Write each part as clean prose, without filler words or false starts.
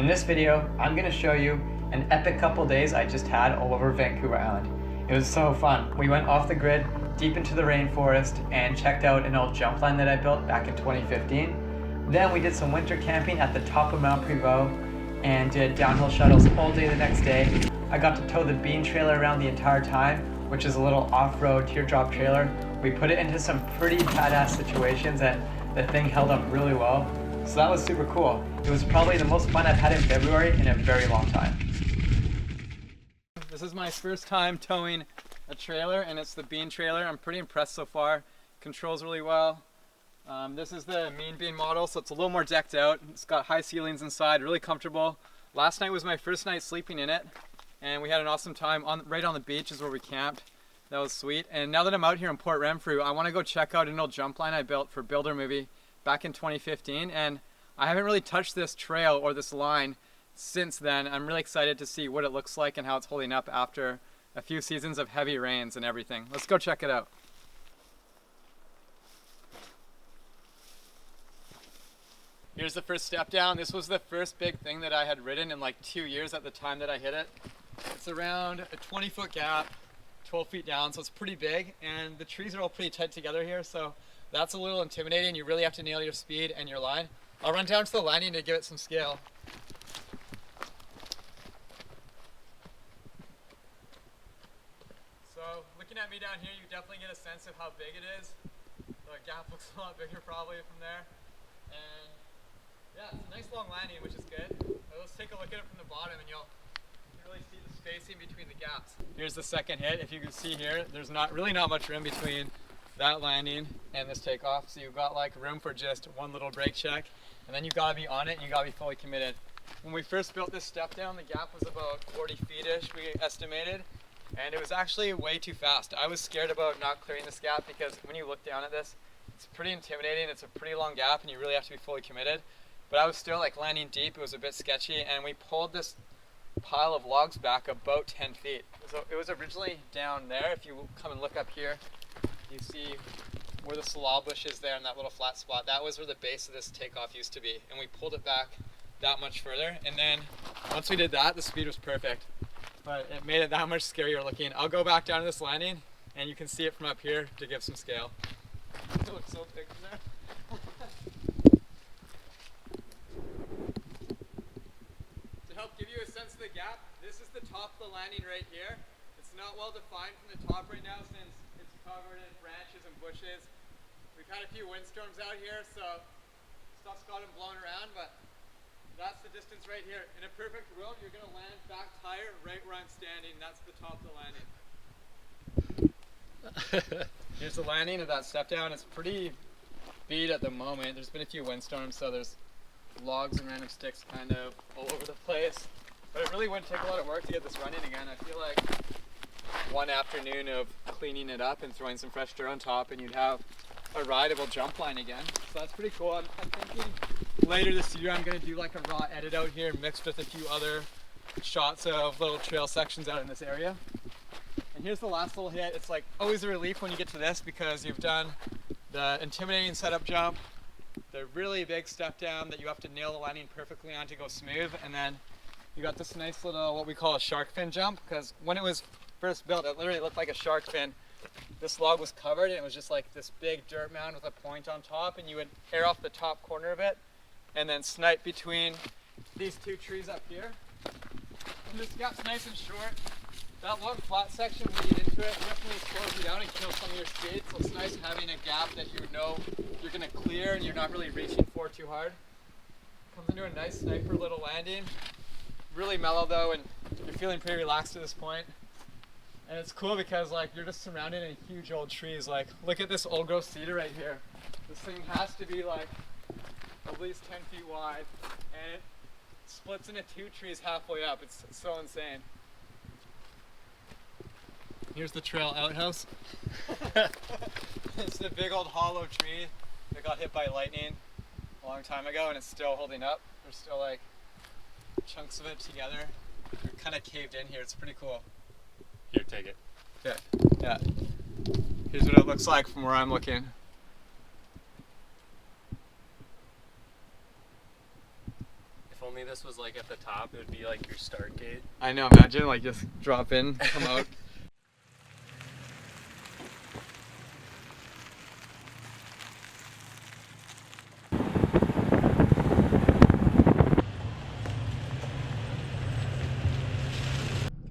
In this video, I'm going to show you an epic couple days I just had all over Vancouver Island. It was so fun. We went off the grid, deep into the rainforest, and checked out an old jump line that I built back in 2015. Then we did some winter camping at the top of Mount Prevost and did downhill shuttles all day the next day. I got to tow the bean trailer around the entire time, which is a little off-road teardrop trailer. We put it into some pretty badass situations and the thing held up really well. So that was super cool. It was probably the most fun I've had in February in a very long time. This is my first time towing a trailer, and it's the bean trailer. I'm pretty impressed so far. Controls really well. This is the mean bean model, so it's a little more decked out. It's got high ceilings inside, really comfortable. Last night was my first night sleeping in it, and we had an awesome time right on the beach is where we camped. That was sweet. And now that I'm out here in Port Renfrew, I want to go check out an old jump line I built for Builder Movie back in 2015, and I haven't really touched this trail or this line since then. I'm really excited to see what it looks like and how it's holding up after a few seasons of heavy rains and everything. Let's go check it out. Here's the first step down. This was the first big thing that I had ridden in like 2 years at the time that I hit it. It's around a 20-foot gap, 12 feet down, so it's pretty big, and the trees are all pretty tight together here, so that's a little intimidating. You really have to nail your speed and your line. I'll run down to the landing to give it some scale. So looking at me down here, you definitely get a sense of how big it is. The gap looks a lot bigger probably from there. And yeah, it's a nice long landing, which is good. Let's take a look at it from the bottom and you'll really see the spacing between the gaps. Here's the second hit. If you can see here, there's really not much room between that landing and this takeoff. So you've got like room for just one little brake check, and then you gotta be on it and you gotta be fully committed. When we first built this step down, the gap was about 40 feet-ish, we estimated, and it was actually way too fast. I was scared about not clearing this gap because when you look down at this, it's pretty intimidating. It's a pretty long gap and you really have to be fully committed. But I was still like landing deep. It was a bit sketchy, and we pulled this pile of logs back about 10 feet. So it was originally down there. If you come and look up here, you see where the salal bush is there in that little flat spot. That was where the base of this takeoff used to be, and we pulled it back that much further. And then once we did that, the speed was perfect, but it made it that much scarier looking. I'll go back down to this landing and you can see it from up here to give some scale. It looks so big from there. To help give you a sense of the gap, this is the top of the landing right here. It's not well defined from the top right now since it's covered in branches and bushes. We've had a few windstorms out here, so stuff's got them blown around, but that's the distance right here. In a perfect world, you're going to land back tire right where I'm standing. That's the top of the landing. Here's the landing of that step down. It's pretty beat at the moment. There's been a few windstorms, so there's logs and random sticks kind of all over the place. But it really wouldn't take a lot of work to get this running again. I feel like one afternoon of cleaning it up and throwing some fresh dirt on top and you'd have a rideable jump line again. So that's pretty cool. I'm thinking later this year I'm going to do like a raw edit out here mixed with a few other shots of little trail sections out in this area. And here's the last little hit. It's like always a relief when you get to this because you've done the intimidating setup jump, the really big step down that you have to nail the landing perfectly on to go smooth, and then you got this nice little what we call a shark fin jump, because when it was first built it literally looked like a shark fin. This log was covered and it was just like this big dirt mound with a point on top, and you would air off the top corner of it and then snipe between these two trees up here. And this gap's nice and short. That long flat section when you get into it definitely slows you down and kills some of your speed, so it's nice having a gap that you know you're going to clear and you're not really reaching for too hard. Comes into a nice sniper little landing. Really mellow though, and you're feeling pretty relaxed at this point. And it's cool because like you're just surrounded in huge old trees. Like look at this old growth cedar right here. This thing has to be like at least 10 feet wide, and it splits into two trees halfway up. It's so insane. Here's the trail outhouse. It's a big old hollow tree that got hit by lightning a long time ago, and it's still holding up. There's still like chunks of it together. They're kind of caved in here. It's pretty cool. Here, take it. Okay. Yeah. Here's what it looks like from where I'm looking. If told me this was like at the top, it would be like your start gate. I know, imagine like just drop in, come out.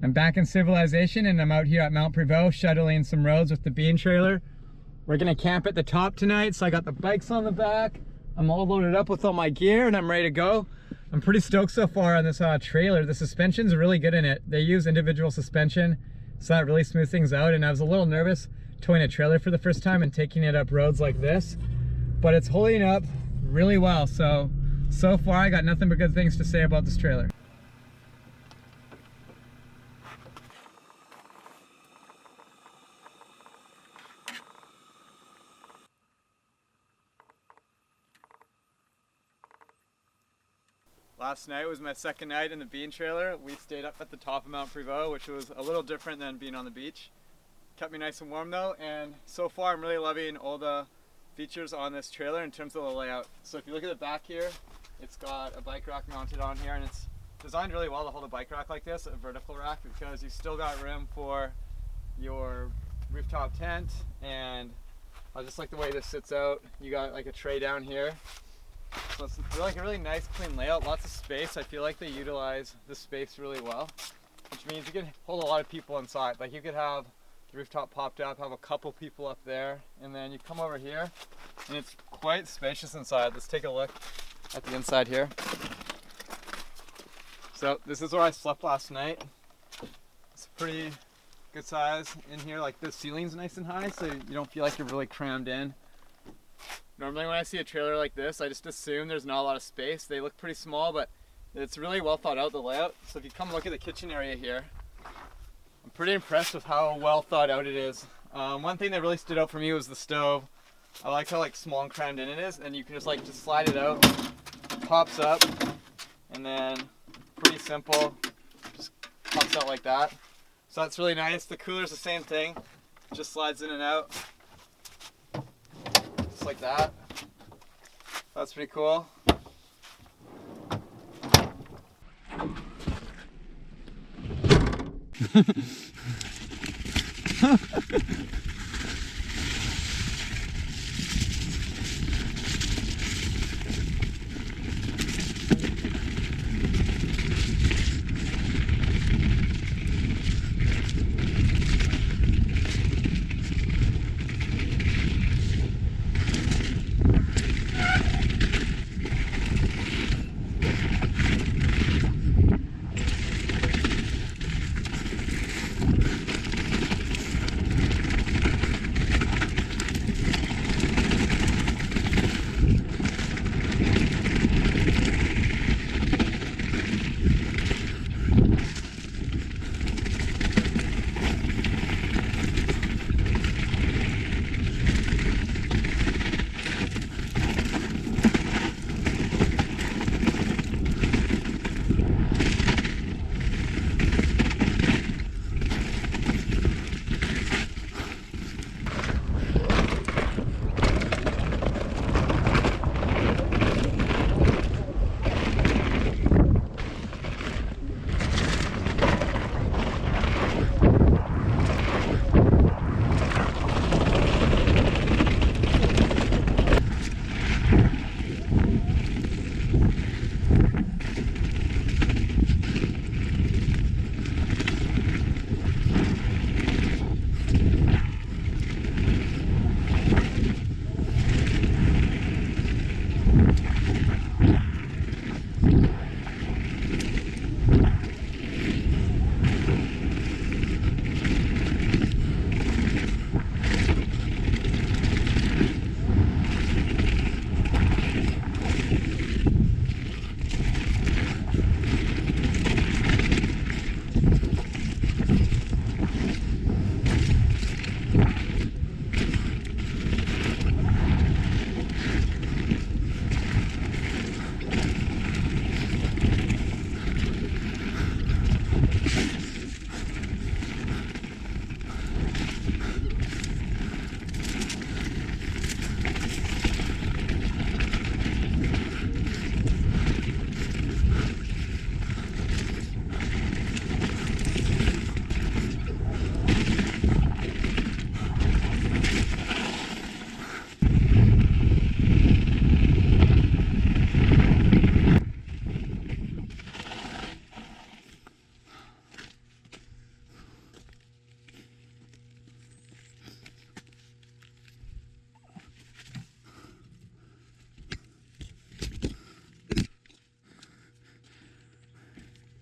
I'm back in civilization and I'm out here at Mount Prevost shuttling some roads with the bean trailer. We're gonna camp at the top tonight, so I got the bikes on the back. I'm all loaded up with all my gear and I'm ready to go. I'm pretty stoked so far on this trailer. The suspension's really good in it. They use individual suspension, so that really smooths things out. And I was a little nervous towing a trailer for the first time and taking it up roads like this, but it's holding up really well. So far I got nothing but good things to say about this trailer. Last night was my second night in the bean trailer. We stayed up at the top of Mount Prevost, which was a little different than being on the beach. Kept me nice and warm though, and so far I'm really loving all the features on this trailer in terms of the layout. So if you look at the back here, it's got a bike rack mounted on here, and it's designed really well to hold a bike rack like this, a vertical rack, because you still got room for your rooftop tent, and I just like the way this sits out. You got like a tray down here. So it's like a really nice clean layout, lots of space. I feel like they utilize this space really well, which means you can hold a lot of people inside. Like you could have the rooftop popped up, have a couple people up there, and then you come over here and it's quite spacious inside. Let's take a look at the inside here. So this is where I slept last night. It's pretty good size in here. Like the ceiling's nice and high, so you don't feel like you're really crammed in. Normally when I see a trailer like this, I just assume there's not a lot of space. They look pretty small, but it's really well thought out, the layout. So if you come look at the kitchen area here, I'm pretty impressed with how well thought out it is. One thing that really stood out for me was the stove. I like how like small and crammed in it is, and you can just slide it out, pops up, and then pretty simple, just pops out like that. So that's really nice. The cooler's the same thing, just slides in and out. Like that. That's pretty cool.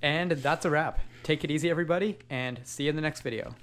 And that's a wrap. Take it easy, everybody, and see you in the next video.